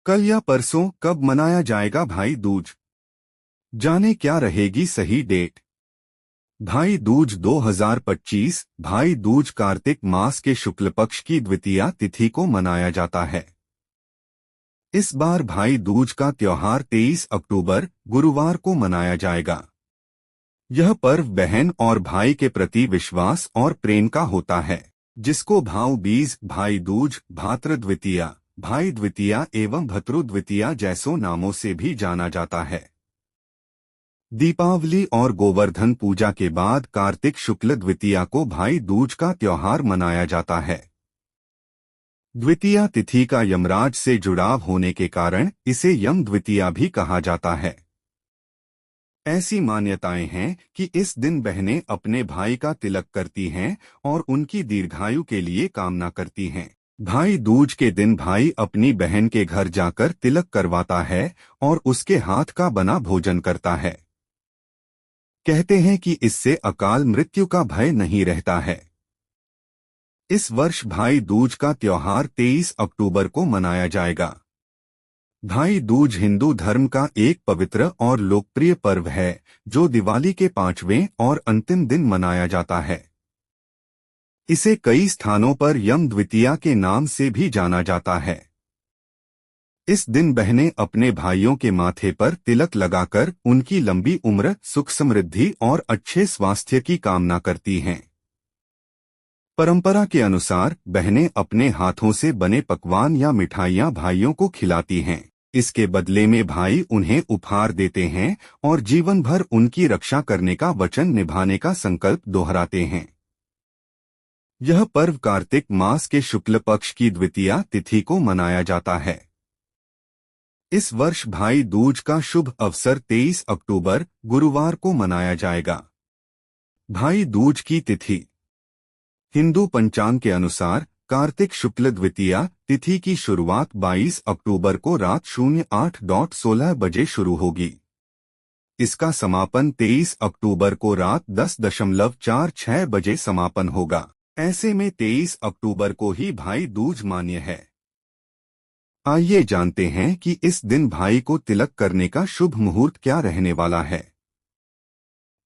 कल या परसों कब मनाया जाएगा भाई दूज? जाने क्या रहेगी सही डेट। भाई दूज 2025 भाई दूज कार्तिक मास के शुक्ल पक्ष की द्वितीया तिथि को मनाया जाता है। इस बार भाई दूज का त्योहार 23 अक्टूबर गुरुवार को मनाया जाएगा। यह पर्व बहन और भाई के प्रति विश्वास और प्रेम का होता है, जिसको भाऊ बीज, भाई दूज, भाद्र द्वितीया, भाई द्वितीया एवं भतृ द्वितीया जैसों नामों से भी जाना जाता है। दीपावली और गोवर्धन पूजा के बाद कार्तिक शुक्ल द्वितीया को भाई दूज का त्योहार मनाया जाता है। द्वितीया तिथि का यमराज से जुड़ाव होने के कारण इसे यम द्वितीया भी कहा जाता है। ऐसी मान्यताएं हैं कि इस दिन बहनें अपने भाई का तिलक करती हैं और उनकी दीर्घायु के लिए कामना करती हैं। भाई दूज के दिन भाई अपनी बहन के घर जाकर तिलक करवाता है और उसके हाथ का बना भोजन करता है। कहते हैं कि इससे अकाल मृत्यु का भय नहीं रहता है। इस वर्ष भाई दूज का त्योहार 23 अक्टूबर को मनाया जाएगा। भाई दूज हिंदू धर्म का एक पवित्र और लोकप्रिय पर्व है जो दिवाली के 5वें और अंतिम दिन मनाया जाता है। इसे कई स्थानों पर यम द्वितीया के नाम से भी जाना जाता है। इस दिन बहनें अपने भाइयों के माथे पर तिलक लगाकर उनकी लंबी उम्र, सुख समृद्धि और अच्छे स्वास्थ्य की कामना करती हैं। परंपरा के अनुसार बहनें अपने हाथों से बने पकवान या मिठाइयां भाइयों को खिलाती हैं। इसके बदले में भाई उन्हें उपहार देते हैं और जीवन भर उनकी रक्षा करने का वचन निभाने का संकल्प दोहराते हैं। यह पर्व कार्तिक मास के शुक्ल पक्ष की द्वितीया तिथि को मनाया जाता है। इस वर्ष भाई दूज का शुभ अवसर 23 अक्टूबर गुरुवार को मनाया जाएगा। भाई दूज की तिथि हिंदू पंचांग के अनुसार कार्तिक शुक्ल द्वितीया तिथि की शुरुआत 22 अक्टूबर को रात 08:16 बजे शुरू होगी। इसका समापन 23 अक्टूबर को रात 10:46 बजे समापन होगा। ऐसे में 23 अक्टूबर को ही भाई दूज मान्य है। आइए जानते हैं कि इस दिन भाई को तिलक करने का शुभ मुहूर्त क्या रहने वाला है।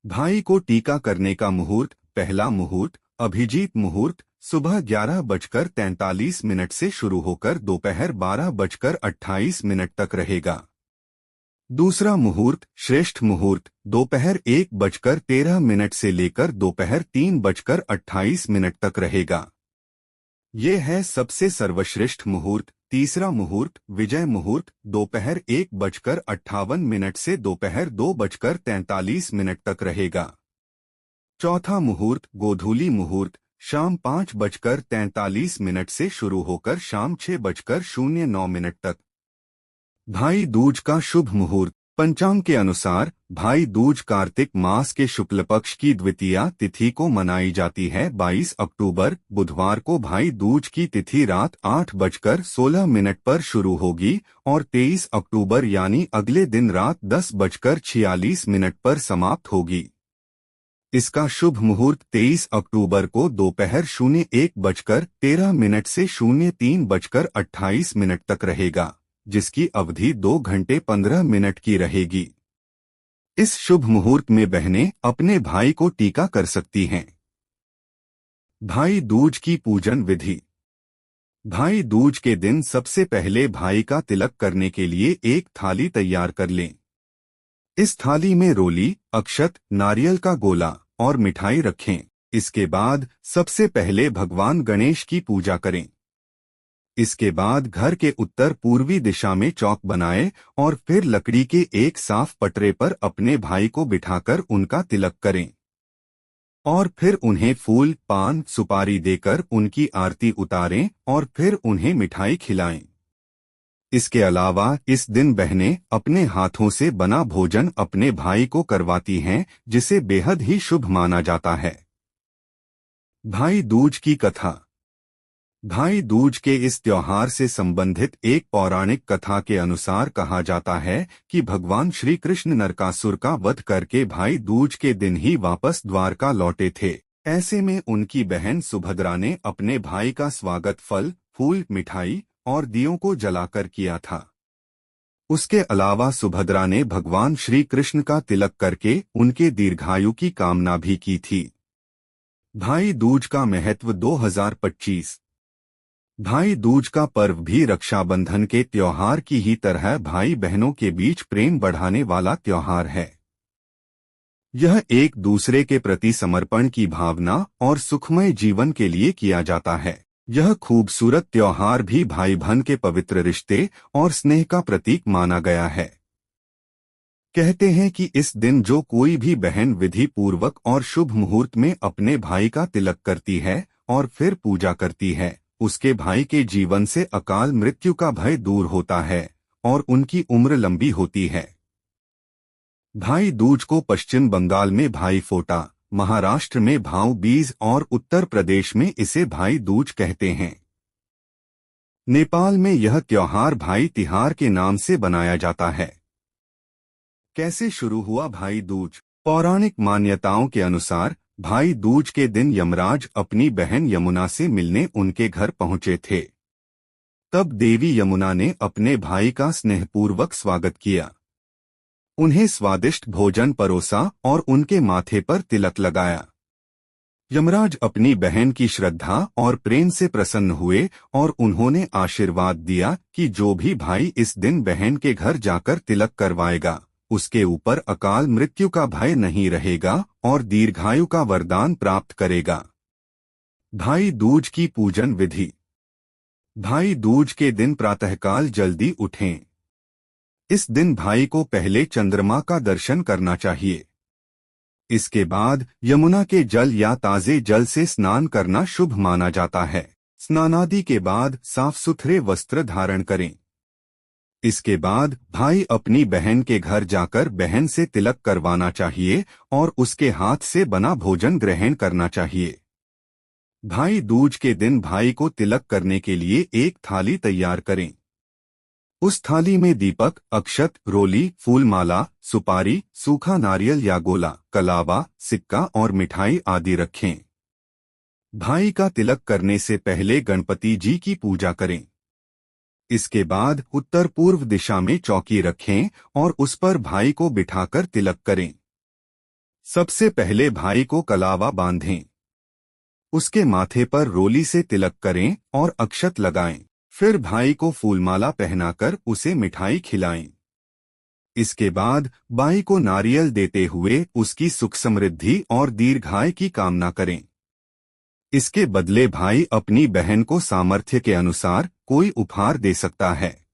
भाई को टीका करने का मुहूर्त, पहला मुहूर्त अभिजीत मुहूर्त सुबह 11:43 से शुरू होकर दोपहर 12:28 तक रहेगा। दूसरा मुहूर्त श्रेष्ठ मुहूर्त दोपहर 1:13 से लेकर दोपहर 3:28 तक रहेगा। ये है सबसे सर्वश्रेष्ठ मुहूर्त। तीसरा मुहूर्त विजय मुहूर्त दोपहर 1:58 से दोपहर 2:43 तक रहेगा। चौथा मुहूर्त गोधूली मुहूर्त शाम 5:43 से शुरू होकर शाम 6:09 तक। भाई दूज का शुभ मुहूर्त पंचांग के अनुसार भाई दूज कार्तिक मास के शुक्ल पक्ष की द्वितीया तिथि को मनाई जाती है। 22 अक्टूबर बुधवार को भाई दूज की तिथि रात 8:16 पर शुरू होगी और 23 अक्टूबर यानी अगले दिन रात 10:46 पर समाप्त होगी। इसका शुभ मुहूर्त 23 अक्टूबर को दोपहर 01:13 से 03:28 तक रहेगा, जिसकी अवधि 2 घंटे 15 मिनट की रहेगी। इस शुभ मुहूर्त में बहनें अपने भाई को टीका कर सकती हैं। भाई दूज की पूजन विधि। भाई दूज के दिन सबसे पहले भाई का तिलक करने के लिए एक थाली तैयार कर लें। इस थाली में रोली, अक्षत, नारियल का गोला और मिठाई रखें। इसके बाद सबसे पहले भगवान गणेश की पूजा करें। इसके बाद घर के उत्तर पूर्वी दिशा में चौक बनाएं और फिर लकड़ी के एक साफ पटरे पर अपने भाई को बिठाकर उनका तिलक करें और फिर उन्हें फूल, पान, सुपारी देकर उनकी आरती उतारें और फिर उन्हें मिठाई खिलाएं। इसके अलावा इस दिन बहनें अपने हाथों से बना भोजन अपने भाई को करवाती हैं, जिसे बेहद ही शुभ माना जाता है। भाई दूज की कथा। भाई दूज के इस त्योहार से संबंधित एक पौराणिक कथा के अनुसार कहा जाता है कि भगवान श्री कृष्ण नरकासुर का वध करके भाई दूज के दिन ही वापस द्वारका लौटे थे। ऐसे में उनकी बहन सुभद्रा ने अपने भाई का स्वागत फल, फूल, मिठाई और दियों को जलाकर किया था। उसके अलावा सुभद्रा ने भगवान श्री कृष्ण का तिलक करके उनके दीर्घायु की कामना भी की थी। भाई दूज का महत्व 2025। भाई दूज का पर्व भी रक्षाबंधन के त्योहार की ही तरह भाई बहनों के बीच प्रेम बढ़ाने वाला त्योहार है। यह एक दूसरे के प्रति समर्पण की भावना और सुखमय जीवन के लिए किया जाता है। यह खूबसूरत त्योहार भी भाई बहन के पवित्र रिश्ते और स्नेह का प्रतीक माना गया है। कहते हैं कि इस दिन जो कोई भी बहन विधि पूर्वक और शुभ मुहूर्त में अपने भाई का तिलक करती है और फिर पूजा करती है, उसके भाई के जीवन से अकाल मृत्यु का भय दूर होता है और उनकी उम्र लंबी होती है। भाई दूज को पश्चिम बंगाल में भाई फोटा, महाराष्ट्र में भाऊ बीज और उत्तर प्रदेश में इसे भाई दूज कहते हैं। नेपाल में यह त्योहार भाई तिहार के नाम से बनाया जाता है। कैसे शुरू हुआ भाई दूज? पौराणिक मान्यताओं के अनुसार भाई दूज के दिन यमराज अपनी बहन यमुना से मिलने उनके घर पहुंचे थे। तब देवी यमुना ने अपने भाई का स्नेहपूर्वक स्वागत किया, उन्हें स्वादिष्ट भोजन परोसा और उनके माथे पर तिलक लगाया। यमराज अपनी बहन की श्रद्धा और प्रेम से प्रसन्न हुए और उन्होंने आशीर्वाद दिया कि जो भी भाई इस दिन बहन के घर जाकर तिलक करवाएगा, उसके ऊपर अकाल मृत्यु का भय नहीं रहेगा और दीर्घायु का वरदान प्राप्त करेगा। भाई दूज की पूजन विधि। भाई दूज के दिन प्रातःकाल जल्दी उठें। इस दिन भाई को पहले चंद्रमा का दर्शन करना चाहिए। इसके बाद यमुना के जल या ताजे जल से स्नान करना शुभ माना जाता है। स्नानादि के बाद साफ सुथरे वस्त्र धारण करें। इसके बाद भाई अपनी बहन के घर जाकर बहन से तिलक करवाना चाहिए और उसके हाथ से बना भोजन ग्रहण करना चाहिए। भाई दूज के दिन भाई को तिलक करने के लिए एक थाली तैयार करें। उस थाली में दीपक, अक्षत, रोली, फूलमाला, सुपारी, सूखा नारियल या गोला, कलावा, सिक्का और मिठाई आदि रखें। भाई का तिलक करने से पहले गणपति जी की पूजा करें। इसके बाद उत्तर पूर्व दिशा में चौकी रखें और उस पर भाई को बिठाकर तिलक करें। सबसे पहले भाई को कलावा बांधें। उसके माथे पर रोली से तिलक करें और अक्षत लगाएं। फिर भाई को फूलमाला पहनाकर उसे मिठाई खिलाएं। इसके बाद बाई को नारियल देते हुए उसकी सुख समृद्धि और दीर्घायु की कामना करें। इसके बदले भाई अपनी बहन को सामर्थ्य के अनुसार कोई उपहार दे सकता है।